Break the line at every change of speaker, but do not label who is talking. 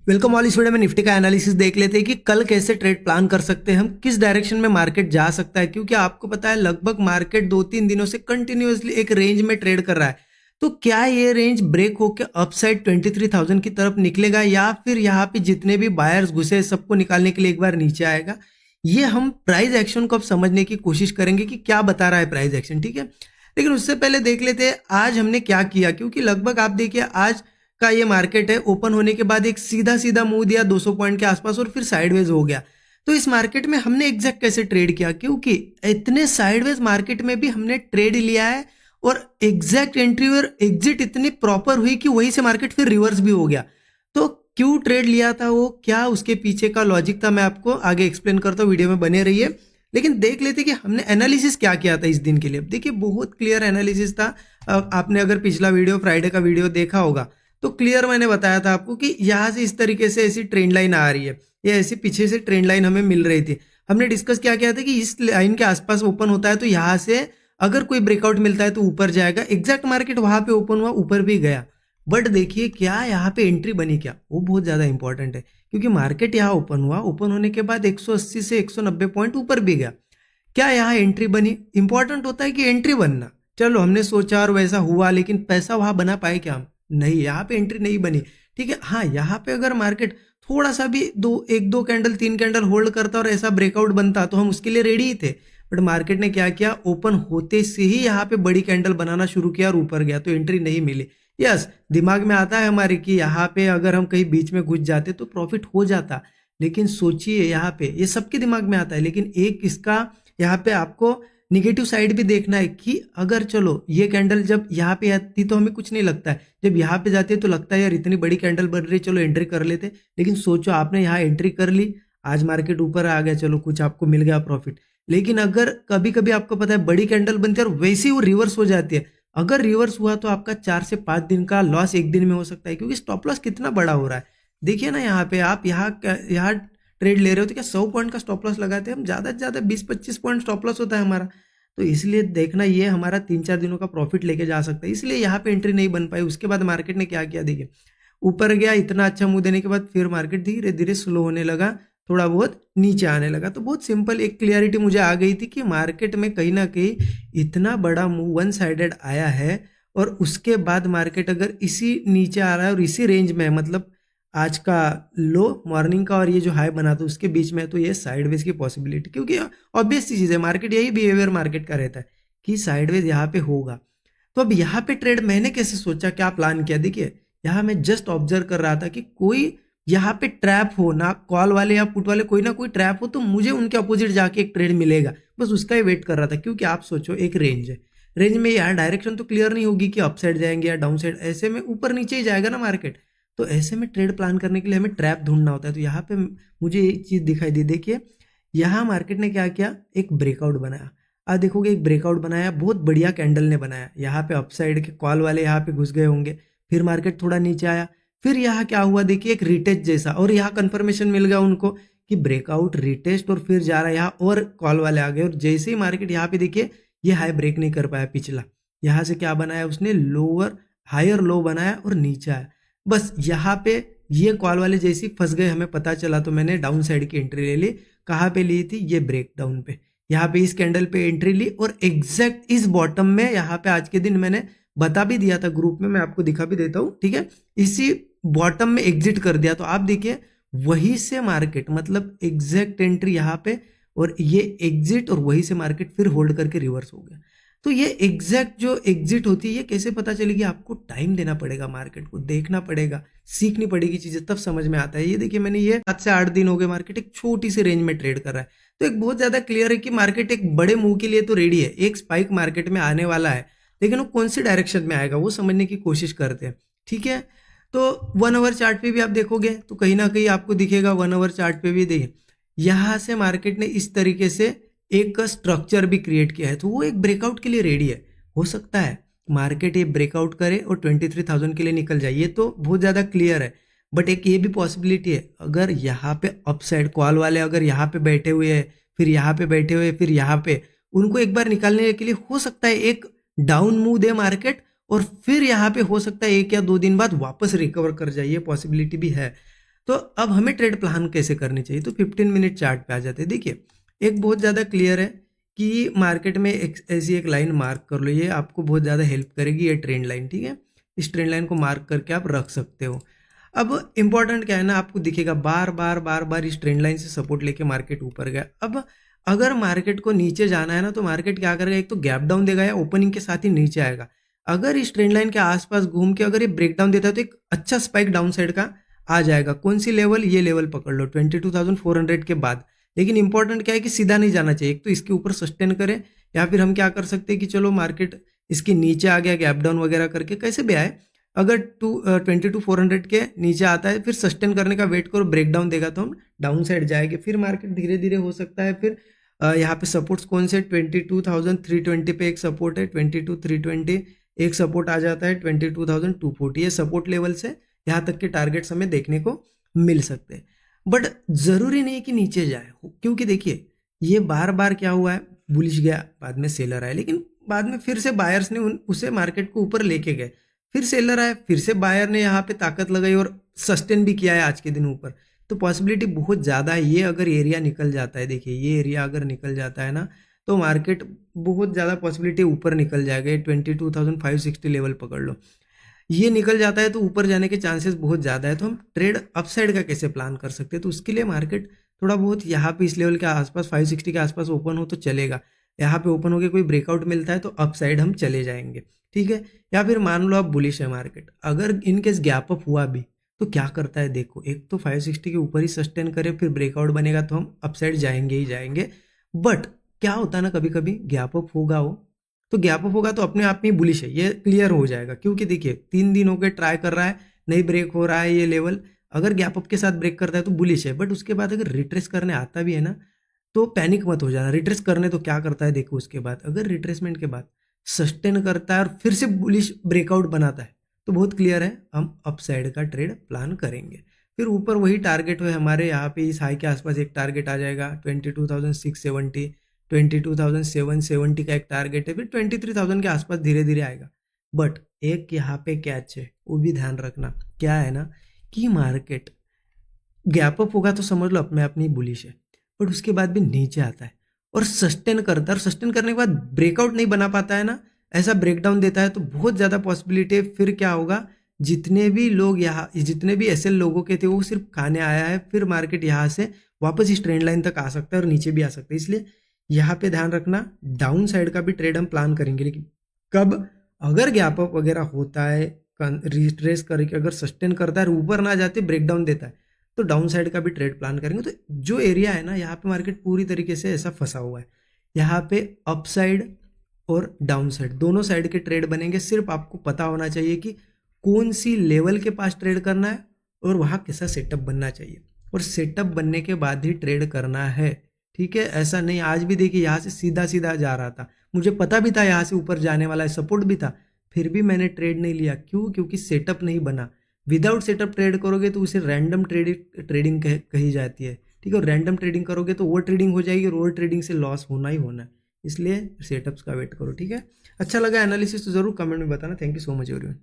Welcome all. इस video में Nifty का एनालिसिस देख लेते हैं कि कल कैसे ट्रेड प्लान कर सकते हैं हम, किस डायरेक्शन में मार्केट जा सकता है। क्योंकि आपको पता है लगभग मार्केट 2-3 दिनों से कंटिन्यूअसली एक रेंज में ट्रेड कर रहा है। तो क्या ये रेंज ब्रेक होकर अपसाइड 23,000 की तरफ निकलेगा या फिर यहाँ पे जितने भी बायर्स घुसे सबको निकालने के लिए एक बार नीचे आएगा। ये हम प्राइस एक्शन को अब समझने की कोशिश करेंगे कि क्या बता रहा है प्राइस एक्शन, ठीक है। लेकिन उससे पहले देख लेते हैं आज हमने क्या किया। क्योंकि लगभग आप देखिए आज का ये मार्केट है, ओपन होने के बाद एक सीधा सीधा मूव दिया 200 पॉइंट के आसपास और फिर साइडवेज हो गया। तो इस मार्केट में हमने एग्जैक्ट कैसे ट्रेड किया, क्योंकि इतने साइडवेज मार्केट में भी हमने ट्रेड लिया है और एग्जैक्ट एंट्री और एग्जिट इतनी प्रॉपर हुई कि वहीं से मार्केट फिर रिवर्स भी हो गया। तो क्यों ट्रेड लिया था वो, क्या उसके पीछे का लॉजिक था, मैं आपको आगे एक्सप्लेन करता हूँ, वीडियो में बने रहिए। लेकिन देख लेते कि हमने एनालिसिस क्या किया था इस दिन के लिए। देखिए बहुत क्लियर एनालिसिस था। आपने अगर पिछला वीडियो फ्राइडे का वीडियो देखा होगा तो क्लियर मैंने बताया था आपको कि यहाँ से इस तरीके से ऐसी ट्रेंड लाइन आ रही है, ये ऐसी पीछे से ट्रेंड लाइन हमें मिल रही थी। हमने डिस्कस क्या किया था कि इस लाइन के आसपास ओपन होता है तो यहाँ से अगर कोई ब्रेकआउट मिलता है तो ऊपर जाएगा। एग्जैक्ट मार्केट वहां पे ओपन हुआ, ऊपर भी गया। बट देखिए क्या यहाँ पे एंट्री बनी, क्या वो बहुत ज्यादा इंपॉर्टेंट है। क्योंकि मार्केट यहाँ ओपन हुआ, ओपन होने के बाद 180 से 190 पॉइंट ऊपर भी गया। क्या यहाँ एंट्री बनी? इंपॉर्टेंट होता है कि एंट्री बनना। चलो हमने सोचा और वैसा हुआ, लेकिन पैसा वहां बना पाए क्या हम? नहीं, यहाँ पे एंट्री नहीं बनी, ठीक है। हाँ, यहाँ पे अगर मार्केट थोड़ा सा भी एक दो कैंडल 3 कैंडल होल्ड करता और ऐसा ब्रेकआउट बनता तो हम उसके लिए रेडी ही थे। बट मार्केट ने क्या किया, ओपन होते से ही यहाँ पे बड़ी कैंडल बनाना शुरू किया और ऊपर गया, तो एंट्री नहीं मिली। यस, दिमाग में आता है हमारे कि यहाँ पे अगर हम कहीं बीच में घुस जाते तो प्रॉफिट हो जाता। लेकिन सोचिए यहाँ पे, ये सबके दिमाग में आता है, लेकिन एक इसका यहाँ पे आपको निगेटिव साइड भी देखना है कि अगर चलो ये कैंडल जब यहाँ पे आती तो हमें कुछ नहीं लगता है, जब यहाँ पे जाती है तो लगता है यार इतनी बड़ी कैंडल बन रही है, चलो एंट्री कर लेते। लेकिन सोचो आपने यहाँ एंट्री कर ली, आज मार्केट ऊपर आ गया, चलो कुछ आपको मिल गया प्रॉफिट। लेकिन अगर कभी कभी आपको पता है बड़ी कैंडल बनती है और वैसे ही वो रिवर्स हो जाती है, अगर रिवर्स हुआ तो आपका 4 से 5 दिन का लॉस एक दिन में हो सकता है। क्योंकि स्टॉप लॉस कितना बड़ा हो रहा है, देखिए ना। यहाँ पे आप यहाँ ट्रेड ले रहे हो तो क्या 100 पॉइंट का स्टॉप लॉस लगाते हैं हम? ज्यादा से ज्यादा 20-25 पॉइंट स्टॉप लॉस होता है हमारा। तो इसलिए देखना ये हमारा 3-4 दिनों का प्रॉफिट लेके जा सकता है। इसलिए यहाँ पे एंट्री नहीं बन पाई। उसके बाद मार्केट ने क्या किया, देखिए ऊपर गया, इतना अच्छा मुंह देने के बाद फिर मार्केट धीरे धीरे स्लो होने लगा, थोड़ा बहुत नीचे आने लगा। तो बहुत सिंपल एक क्लियरिटी मुझे आ गई थी कि मार्केट में कहीं ना कहीं इतना बड़ा मूव वन साइडेड आया है और उसके बाद मार्केट अगर इसी नीचे आ रहा है और इसी रेंज में है, मतलब आज का लो मॉर्निंग का और ये जो हाई बना था उसके बीच में है, तो ये साइडवेज की पॉसिबिलिटी, क्योंकि ऑब्वियस सी चीज है, मार्केट यही बिहेवियर मार्केट का रहता है कि साइडवेज यहाँ पे होगा। तो अब यहाँ पे ट्रेड मैंने कैसे सोचा, क्या प्लान किया, देखिए यहाँ मैं जस्ट ऑब्जर्व कर रहा था कि कोई यहाँ पे ट्रैप हो ना, कॉल वाले या पुट वाले कोई ना कोई ट्रैप हो तो मुझे उनके अपोजिट जाके एक ट्रेड मिलेगा, बस उसका ही वेट कर रहा था। क्योंकि आप सोचो एक रेंज है, रेंज में यार डायरेक्शन तो क्लियर नहीं होगी कि अपसाइड जाएंगे या डाउन साइड, ऐसे में ऊपर नीचे ही जाएगा ना मार्केट। तो ऐसे में ट्रेड प्लान करने के लिए हमें ट्रैप ढूंढना होता है। तो यहाँ पे मुझे एक चीज दिखाई दी, देखिए यहाँ मार्केट ने क्या किया, एक ब्रेकआउट बनाया। आज देखोगे एक ब्रेकआउट बनाया, बहुत बढ़िया कैंडल ने बनाया। यहाँ पे अपसाइड के कॉल वाले यहाँ पे घुस गए होंगे, फिर मार्केट थोड़ा नीचे आया, फिर यहाँ क्या हुआ, देखिए एक रिटेस्ट जैसा, और यहाँ कंफर्मेशन मिल गया उनको कि ब्रेकआउट रिटेस्ट, और फिर जा रहा है यहाँ और कॉल वाले आ गए। और जैसे ही मार्केट यहाँ पे देखिए ये हाई ब्रेक नहीं कर पाया पिछला, यहाँ से क्या बनाया उसने, लोअर हायर लो बनाया और नीचे आया। बस यहाँ पे ये कॉल वाले जैसे ही फंस गए, हमें पता चला, तो मैंने डाउन साइड की एंट्री ले ली। कहाँ पे ली थी, ये ब्रेक डाउन पे, यहाँ पे इस कैंडल पे एंट्री ली और एग्जैक्ट इस बॉटम में यहाँ पे आज के दिन मैंने बता भी दिया था ग्रुप में, मैं आपको दिखा भी देता हूँ, ठीक है, इसी बॉटम में एग्जिट कर दिया। तो आप देखिए वहीं से मार्केट, मतलब एग्जैक्ट एंट्री यहाँ पे और ये एग्जिट, और वहीं से मार्केट फिर होल्ड करके रिवर्स हो गया। तो ये एग्जैक्ट जो एग्जिट होती है, ये कैसे पता चलेगी, आपको टाइम देना पड़ेगा, मार्केट को देखना पड़ेगा, सीखनी पड़ेगी चीजें, तब समझ में आता है। ये देखिए मैंने ये 7 से 8 दिन हो गए, मार्केट एक छोटी सी रेंज में ट्रेड कर रहा है। तो एक बहुत ज्यादा क्लियर है कि मार्केट एक बड़े मूव के लिए तो रेडी है, एक स्पाइक मार्केट में आने वाला है, लेकिन वो कौन सी डायरेक्शन में आएगा वो समझने की कोशिश करते हैं, ठीक है। तो 1 आवर चार्ट पे भी आप देखोगे तो कहीं ना कहीं आपको दिखेगा, 1 आवर चार्ट पे भी देखिए यहां से मार्केट ने इस तरीके से एक स्ट्रक्चर भी क्रिएट किया है, तो वो एक ब्रेकआउट के लिए रेडी है। हो सकता है मार्केट ये ब्रेकआउट करे और 23,000 के लिए निकल जाए, ये तो बहुत ज्यादा क्लियर है। बट एक ये भी पॉसिबिलिटी है, अगर यहाँ पे अपसाइड कॉल वाले अगर यहाँ पे बैठे हुए हैं, फिर यहाँ पे बैठे हुए, फिर यहाँ पे, उनको एक बार निकालने के लिए हो सकता है एक डाउन मूव दे मार्केट और फिर यहाँ पे हो सकता है 1 या 2 दिन बाद वापस रिकवर कर जाए, ये पॉसिबिलिटी भी है। तो अब हमें ट्रेड प्लान कैसे करनी चाहिए, तो 15 मिनट चार्ट पे आ जाते हैं। देखिए एक बहुत ज़्यादा क्लियर है कि मार्केट में ऐसी एक लाइन मार्क कर लो, ये आपको बहुत ज़्यादा हेल्प करेगी, ये ट्रेंड लाइन, ठीक है। इस ट्रेंड लाइन को मार्क करके आप रख सकते हो। अब इंपॉर्टेंट क्या है ना, आपको दिखेगा बार बार बार बार इस ट्रेंड लाइन से सपोर्ट लेके मार्केट ऊपर गया। अब अगर मार्केट को नीचे जाना है ना, तो मार्केट क्या करेगा, एक तो गैप डाउन देगा या ओपनिंग के साथ ही नीचे आएगा। अगर इस ट्रेंड लाइन के आसपास घूम के अगर ये ब्रेक डाउन देता है तो एक अच्छा स्पाइक डाउन साइड का आ जाएगा। कौन सी लेवल, ये लेवल पकड़ लो 22,400 के बाद। लेकिन इंपॉर्टेंट क्या है कि सीधा नहीं जाना चाहिए, एक तो इसके ऊपर सस्टेन करे, या फिर हम क्या कर सकते हैं कि चलो मार्केट इसके नीचे आ गया गैप डाउन वगैरह करके, कैसे भी आए, अगर 22,400 के नीचे आता है फिर सस्टेन करने का वेट करो, ब्रेक डाउन देगा तो हम डाउन साइड जाएंगे। फिर मार्केट धीरे धीरे हो सकता है, फिर यहाँ पे सपोर्ट्स कौन से 22,320 पे एक सपोर्ट है, 22,320 एक सपोर्ट आ जाता है, 22,240 ये सपोर्ट लेवल से यहाँ तक के टारगेट्स हमें देखने को मिल सकते हैं। बट जरूरी नहीं कि नीचे जाए, क्योंकि देखिए ये बार बार क्या हुआ है, बुलिश गया, बाद में सेलर आया, लेकिन बाद में फिर से बायर्स ने उसे मार्केट को ऊपर लेके गए, फिर सेलर आए, फिर से बायर ने यहाँ पे ताकत लगाई और सस्टेन भी किया है आज के दिन ऊपर। तो पॉसिबिलिटी बहुत ज़्यादा है, ये अगर एरिया निकल जाता है, देखिए ये एरिया अगर निकल जाता है ना, तो मार्केट बहुत ज़्यादा पॉसिबिलिटी ऊपर निकल जाएगा। 22,560 लेवल पकड़ लो, ये निकल जाता है तो ऊपर जाने के चांसेस बहुत ज़्यादा है। तो हम ट्रेड अपसाइड का कैसे प्लान कर सकते हैं, तो उसके लिए मार्केट थोड़ा बहुत यहाँ पे इस लेवल के आसपास 560 के आसपास ओपन हो तो चलेगा। यहाँ पे ओपन होकर कोई ब्रेकआउट मिलता है तो अपसाइड हम चले जाएंगे, ठीक है। या फिर मान लो आप बुलिश है मार्केट, अगर इनकेस गैप अप हुआ भी तो क्या करता है, देखो एक तो 560 के ऊपर ही सस्टेन करे, फिर ब्रेकआउट बनेगा तो हम अपसाइड जाएंगे ही जाएंगे। बट क्या होता है ना, कभी कभी गैप अप होगा हो, तो गैप अप होगा तो अपने आप में बुलिश है, ये क्लियर हो जाएगा। क्योंकि देखिए 3 दिन हो गए ट्राई कर रहा है, नहीं ब्रेक हो रहा है ये लेवल, अगर गैप अप के साथ ब्रेक करता है तो बुलिश है। बट उसके बाद अगर रिट्रेस करने आता भी है ना, तो पैनिक मत हो जाना। रिट्रेस करने तो क्या करता है देखो, उसके बाद अगर रिट्रेसमेंट के बाद सस्टेन करता है और फिर से बुलिश ब्रेकआउट बनाता है तो बहुत क्लियर है, हम अपसाइड का ट्रेड प्लान करेंगे। फिर ऊपर वही टारगेट है हमारे, यहाँ पे इस हाई के आसपास एक टारगेट आ जाएगा 22,670, 22,770 का एक टारगेट है, फिर 23,000 के आसपास धीरे धीरे आएगा। बट एक यहाँ पे कैच है, वो भी ध्यान रखना, क्या है ना कि मार्केट गैप अप होगा तो समझ लो अपने आप नहीं बुलिश है, बट उसके बाद भी नीचे आता है और सस्टेन करता है, और सस्टेन करने के बाद ब्रेकआउट नहीं बना पाता है ना, ऐसा ब्रेकडाउन देता है, तो बहुत ज़्यादा पॉसिबिलिटी है फिर क्या होगा, जितने भी लोग यहाँ, जितने भी एसएल लोगों के थे वो सिर्फ खाने आया है, फिर मार्केट यहाँ से वापस इस ट्रेंड लाइन तक आ सकता है और नीचे भी आ सकता है। इसलिए यहाँ पे ध्यान रखना, डाउन साइड का भी ट्रेड हम प्लान करेंगे, लेकिन कब, अगर गैप अप वगैरह होता है, रिट्रेस करके अगर सस्टेन करता है, ऊपर ना जाते ब्रेकडाउन देता है, तो डाउन साइड का भी ट्रेड प्लान करेंगे। तो जो एरिया है ना, यहाँ पे मार्केट पूरी तरीके से ऐसा फंसा हुआ है, यहाँ पे अप साइड और डाउन साइड दोनों साइड के ट्रेड बनेंगे। सिर्फ आपको पता होना चाहिए कि कौन सी लेवल के पास ट्रेड करना है और वहाँ कैसा सेटअप बनना चाहिए, और सेटअप बनने के बाद ही ट्रेड करना है, ठीक है। ऐसा नहीं, आज भी देखिए यहाँ से सीधा सीधा जा रहा था, मुझे पता भी था यहाँ से ऊपर जाने वाला है, सपोर्ट भी था, फिर भी मैंने ट्रेड नहीं लिया। क्यों? क्योंकि सेटअप नहीं बना। विदाउट सेटअप ट्रेड करोगे तो उसे रैंडम ट्रेडिंग कही जाती है, ठीक है। और रैंडम ट्रेडिंग करोगे तो ओवर ट्रेडिंग हो जाएगी, और ओवर ट्रेडिंग से लॉस होना ही होना है। इसलिए सेटअप्स का वेट करो, ठीक है। अच्छा लगा एनालिसिस तो जरूर कमेंट में बताना। Thank you so much everyone.